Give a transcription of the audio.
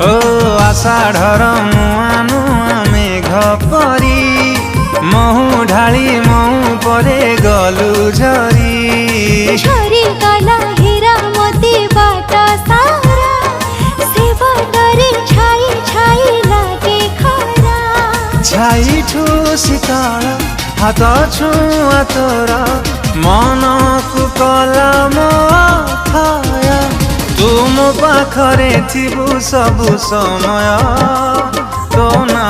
ओ आषाढ़र नुआ नुआ मेघ परी महु ढाली महु परे गलु झरी झरी गला हीरा मोती बाट सारा से बाटरे छाई छाई लागे खरा छाई ठू शीतल हाथ छुआ तोर मन को कला मोथाय तुम पाखरे थिबु सबु समय तो ना